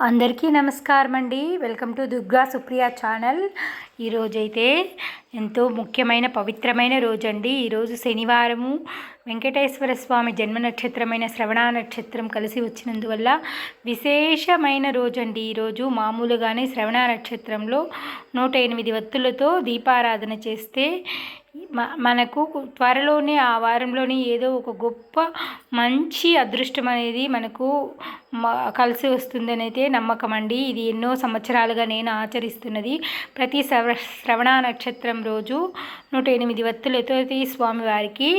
అందరికీ నమస్కారం అండి. Welcome to Durga Supriya channel. ఈరోజైతే ఎంతో ముఖ్యమైన పవిత్రమైన రోజండి. ఈరోజు శనివారము, వెంకటేశ్వర స్వామి జన్మ నక్షత్రమైన శ్రవణ నక్షత్రం కలిసి వచ్చినందువల్ల విశేషమైన రోజండి. ఈరోజు మామూలుగానే శ్రవణ నక్షత్రంలో 108 వత్తులతో దీపారాధన చేస్తే మనకు త్వరలోనే ఆ వారంలోనే ఏదో ఒక గొప్ప మంచి అదృష్టం అనేది మనకు కలిసి వస్తుందని అయితే నమ్మకం అండి. ఇది ఎన్నో సంవత్సరాలుగా నేను ఆచరిస్తున్నది. ప్రతి శ్రవణ నక్షత్రం రోజు 108 వత్తులతో స్వామివారికి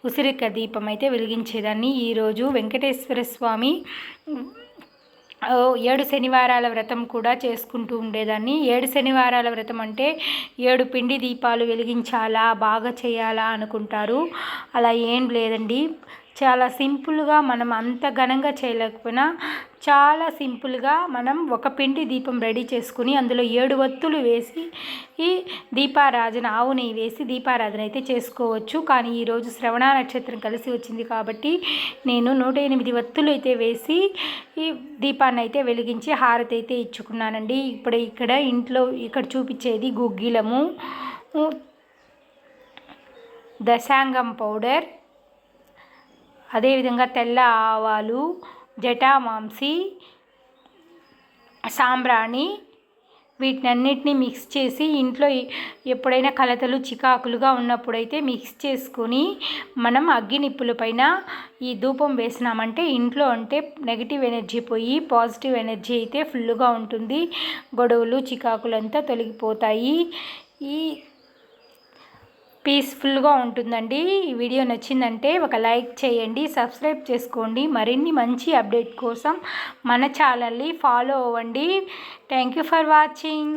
ఉసిరిక దీపం అయితే వెలిగించేదాన్ని. ఈరోజు వెంకటేశ్వర స్వామి 7 శనివారాల వ్రతం కూడా చేసుకుంటూ ఉండేదాన్ని. 7 శనివారాల వ్రతం అంటే 7 పిండి దీపాలు వెలిగించాలా, బాగా చేయాలా అనుకుంటారు. అలా ఏం లేదండి. చాలా సింపుల్గా, మనం అంత ఘనంగా చేయలేకపోయినా చాలా సింపుల్గా మనం ఒక పిండి దీపం రెడీ చేసుకుని అందులో 7 వత్తులు వేసి ఈ దీపారాధన, ఆవు నెయ్యి వేసి దీపారాధన అయితే చేసుకోవచ్చు. కానీ ఈరోజు శ్రవణ నక్షత్రం కలిసి వచ్చింది కాబట్టి నేను 108 వత్తులు అయితే వేసి ఈ దీపాన్ని అయితే వెలిగించి హారతి అయితే ఇచ్చుకున్నానండి. ఇక్కడ ఇంట్లో చూపించేది గుగ్గిలము, దశాంగం పౌడర్, అదేవిధంగా తెల్ల ఆవాలు, జటామాంసి, సాంబ్రాణి, వీటినన్నిటినీ మిక్స్ చేసి ఇంట్లో ఎప్పుడైనా కలతలు చికాకులుగా ఉన్నప్పుడైతే మిక్స్ చేసుకొని మనం అగ్గి నిప్పుల పైన ఈ ధూపం వేసినామంటే ఇంట్లో అంటే నెగిటివ్ ఎనర్జీ పోయి పాజిటివ్ ఎనర్జీ అయితే ఫుల్గా ఉంటుంది. గొడవలు చికాకులు అంతా తొలగిపోతాయి. ఈ పీస్ఫుల్గా ఉంటుందండి. ఈ వీడియో నచ్చిందంటే ఒక లైక్ చేయండి, సబ్స్క్రైబ్ చేసుకోండి. మరిన్ని మంచి అప్డేట్ కోసం మన ఛానల్ని ఫాలో అవ్వండి. Thank you for watching.